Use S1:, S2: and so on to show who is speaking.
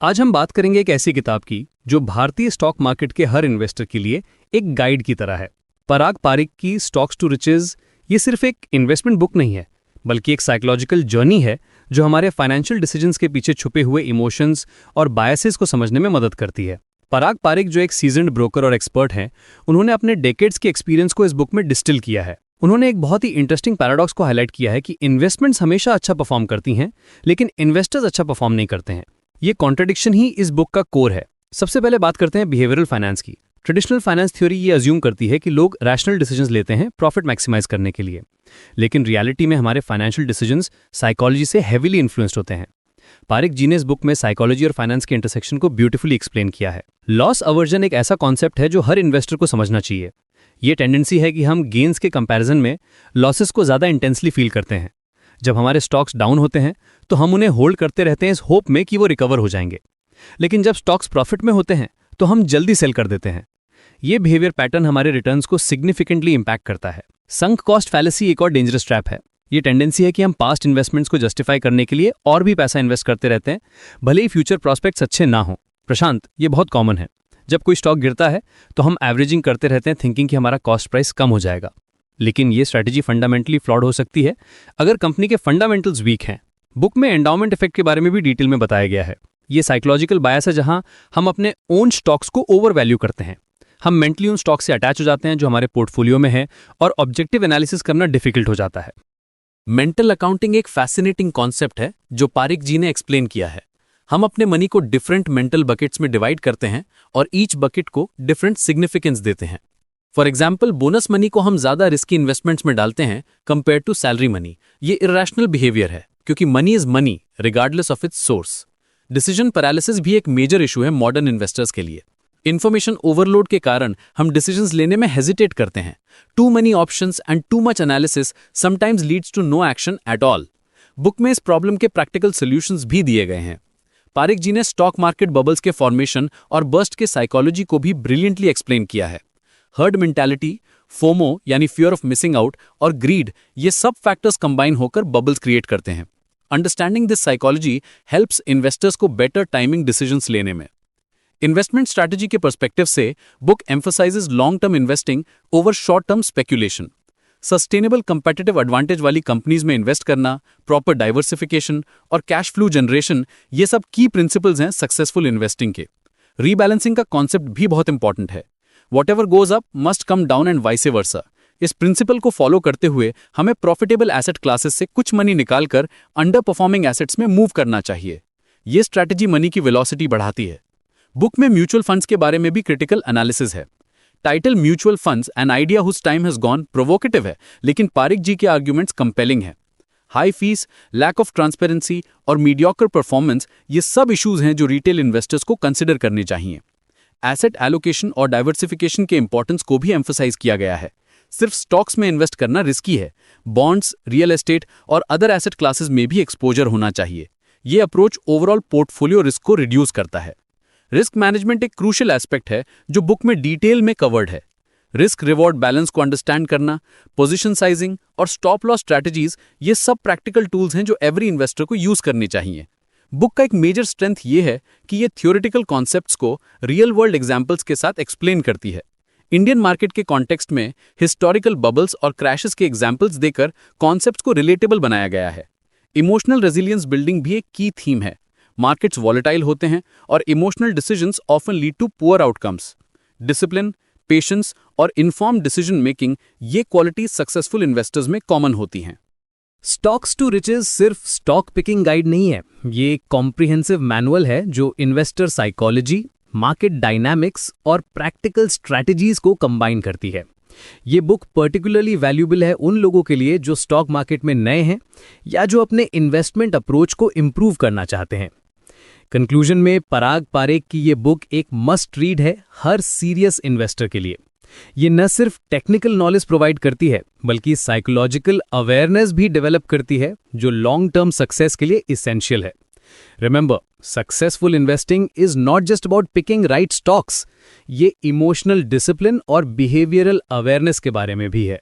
S1: आज हम बात करेंगे एक ऐसी किताब की जो भारतीय स्टॉक मार्केट के हर इन्वेस्टर के लिए एक गाइड की तरह है। पराग पारिक की स्टॉक्स टू रिचेज ये सिर्फ एक इन्वेस्टमेंट बुक नहीं है, बल्कि एक साइकोलॉजिकल जर्नी है जो हमारे फाइनेंशियल डिसीजंस के पीछे छुपे हुए इमोशंस और बायसेस को समझने में मदद करती है। पराग पारिक जो एक सीजन्ड ब्रोकर और एक्सपर्ट हैं, उन्होंने अपने डेकेड्स के एक्सपीरियंस को इस बुक में डिस्टिल किया है। उन्होंने एक बहुत ही इंटरेस्टिंग पैराडॉक्स को हाईलाइट किया है कि इन्वेस्टमेंट्स हमेशा अच्छा परफॉर्म करती हैं, लेकिन इन्वेस्टर्स अच्छा परफॉर्म नहीं करते हैं। ये कॉन्ट्रडिक्शन ही इस बुक का कोर है। सबसे पहले बात करते हैं बिहेवियरल फाइनेंस की। ट्रेडिशनल फाइनेंस थ्योरी ये अज्यूम करती है कि लोग रैशनल डिसीजंस लेते हैं प्रॉफिट मैक्सिमाइज करने के लिए, लेकिन रियलिटी में हमारे फाइनेंशियल डिसीजंस साइकोलॉजी से हेवीली इन्फ्लुएंस्ड होते हैं। पारिक जी ने इस बुक में साइकोलॉजी और फाइनेंस के इंटरसेक्शन को ब्यूटीफुली एक्सप्लेन किया है। लॉस अवर्जन एक ऐसा कॉन्सेप्ट है जो हर इन्वेस्टर को समझना चाहिए। ये टेंडेंसी है कि हम गेन्स के कंपैरिजन में लॉसेस को ज्यादा इंटेंसली फील करते हैं। जब हमारे स्टॉक्स डाउन होते हैं तो हम उन्हें होल्ड करते रहते हैं इस होप में कि वो रिकवर हो जाएंगे, लेकिन जब स्टॉक्स प्रॉफिट में होते हैं तो हम जल्दी सेल कर देते हैं। ये बिहेवियर पैटर्न हमारे रिटर्न्स को सिग्निफिकेंटली इंपैक्ट करता है। संक कॉस्ट फैलेसी एक और डेंजरस ट्रैप है। ये टेंडेंसी है कि हम पास्ट इन्वेस्टमेंट्स को जस्टिफाई करने के लिए और भी पैसा इन्वेस्ट करते रहते हैं, भले ही फ्यूचर प्रॉस्पेक्ट्स अच्छे ना हो। प्रशांत, ये बहुत कॉमन है। जब कोई स्टॉक गिरता है तो हम एवरेजिंग करते रहते हैं, थिंकिंग कि हमारा कॉस्ट प्राइस कम हो जाएगा, लेकिन ये स्ट्रैटेजी फंडामेंटली फ्लॉड हो सकती है अगर कंपनी के फंडामेंटल्स वीक हैं। बुक में एंडाउमेंट इफेक्ट के बारे में भी डिटेल में बताया गया है। ये साइकोलॉजिकल बायस है जहां हम अपने ओन स्टॉक्स को ओवर वैल्यू करते हैं। हम मेंटली उन स्टॉक से अटैच हो जाते हैं जो हमारे पोर्टफोलियो में है और ऑब्जेक्टिव एनालिसिस करना डिफिकल्ट हो जाता है।
S2: मेंटल अकाउंटिंग एक फैसिनेटिंग कॉन्सेप्ट है जो पारिक जी ने एक्सप्लेन किया है। हम अपने मनी को डिफरेंट मेंटल बकेट्स में डिवाइड करते हैं और ईच बकेट को डिफरेंट सिग्निफिकेंस देते हैं। फॉर एग्जाम्पल, बोनस मनी को हम ज्यादा रिस्की इन्वेस्टमेंट्स में डालते हैं कंपेयर टू सैलरी मनी। ये इरैशनल बिहेवियर है क्योंकि money is money regardless of its source. Decision paralysis भी एक मेजर इशू है मॉडर्न इन्वेस्टर्स के लिए। इन्फॉर्मेशन ओवरलोड के कारण हम डिसीजंस लेने में हेजिटेट करते हैं। Too many options and too much analysis sometimes leads to no action at all. Book में इस प्रॉब्लम के प्रैक्टिकल सॉल्यूशंस भी दिए गए हैं। पारिक जी ने स्टॉक मार्केट बबल्स के फॉर्मेशन और बर्स्ट के साइकोलॉजी को भी ब्रिलियंटली एक्सप्लेन किया है। हर्ड मेंटालिटी, फोमो यानी फियर ऑफ मिसिंग आउट और ग्रीड, ये सब फैक्टर्स कंबाइन होकर बबल्स क्रिएट करते हैं। Understanding this psychology helps investors को बेटर टाइमिंग डिसीजंस लेने में। इन्वेस्टमेंट स्ट्रैटेजी के पर्सपेक्टिव से book emphasises long term investing over short term speculation. Sustainable competitive advantage वाली कंपनीज में इन्वेस्ट करना, प्रॉपर डाइवर्सिफिकेशन और कैश फ्लो जनरेशन, ये सब की प्रिंसिपल्स हैं सक्सेसफुल इन्वेस्टिंग के। रीबैलेंसिंग का कॉन्सेप्ट भी बहुत इंपॉर्टेंट है। Whatever goes up must come down and vice versa। इस प्रिंसिपल को फॉलो करते हुए हमें प्रॉफिटेबल एसेट क्लासेस से कुछ मनी निकालकर अंडर परफॉर्मिंग एसेट्स में मूव करना चाहिए। ये स्ट्रैटेजी मनी की वेलोसिटी बढ़ाती है। बुक में म्यूचुअल फंड्स के बारे में भी क्रिटिकल एनालिसिस है। Title mutual funds an idea whose time has gone provocative है, लेकिन पारिक जी के आर्ग्यूमेंट्स कंपेलिंग है। High fees, lack of transparency और मीडियोकर परफॉर्मेंस, ये सब इश्यूज हैं जो रिटेल इन्वेस्टर्स को कंसिडर करने चाहिए। एसेट एलोकेशन और डाइवर्सिफिकेशन के इंपॉर्टेंस को भी एम्फसाइज किया गया है। सिर्फ स्टॉक्स में इन्वेस्ट करना रिस्की है। बॉन्ड्स, रियल एस्टेट और अदर एसेट क्लासेस में भी एक्सपोजर होना चाहिए। ये अप्रोच ओवरऑल पोर्टफोलियो रिस्क को रिड्यूस करता है। रिस्क मैनेजमेंट एक क्रूशियल एस्पेक्ट है जो बुक में डिटेल में कवर्ड है। रिस्क रिवॉर्ड बैलेंस को अंडरस्टैंड करना, पोजीशन साइजिंग और स्टॉप लॉस स्ट्रैटेजीज, ये सब प्रैक्टिकल टूल्स हैं जो एवरी इन्वेस्टर को यूज करने चाहिए। बुक का एक मेजर स्ट्रेंथ ये है कि ये थ्योरेटिकल कॉन्सेप्ट्स को रियल वर्ल्ड एग्जाम्पल्स के साथ एक्सप्लेन करती है। इंडियन मार्केट के कॉन्टेक्स्ट में हिस्टोरिकल बबल्स और क्रैशेस के एग्जाम्पल्स देकर कॉन्सेप्ट्स को रिलेटेबल बनाया गया है। इमोशनल रेजिलियंस बिल्डिंग भी एक की थीम है। मार्केट्स वॉलेटाइल होते हैं और emotional decisions often lead to poor outcomes. Discipline, patience और इन्फॉर्म्ड डिसीजन मेकिंग, ये क्वालिटीज सक्सेसफुल इन्वेस्टर्स में कॉमन होती हैं।
S1: स्टॉक्स टू रिचेज सिर्फ स्टॉक पिकिंग गाइड नहीं है, ये एक कॉम्प्रिहेंसिव मैनुअल है जो इन्वेस्टर साइकोलॉजी, मार्केट डायनामिक्स और प्रैक्टिकल स्ट्रैटेजीज को कंबाइन करती है। ये बुक पर्टिकुलरली वैल्यूएबल है उन लोगों के लिए जो स्टॉक मार्केट में नए हैं या जो अपने इन्वेस्टमेंट अप्रोच को इंप्रूव करना चाहते हैं। कंक्लूजन में पराग पारिक की ये बुक एक मस्ट रीड है हर सीरियस इन्वेस्टर के लिए। ये न सिर्फ टेक्निकल नॉलेज प्रोवाइड करती है, बल्कि साइकोलॉजिकल अवेयरनेस भी डेवलप करती है जो लॉन्ग टर्म सक्सेस के लिए इसेंशियल है। Remember, successful investing is not just about picking right stocks, ये इमोशनल डिसिप्लिन और बिहेवियरल अवेयरनेस के बारे में भी है।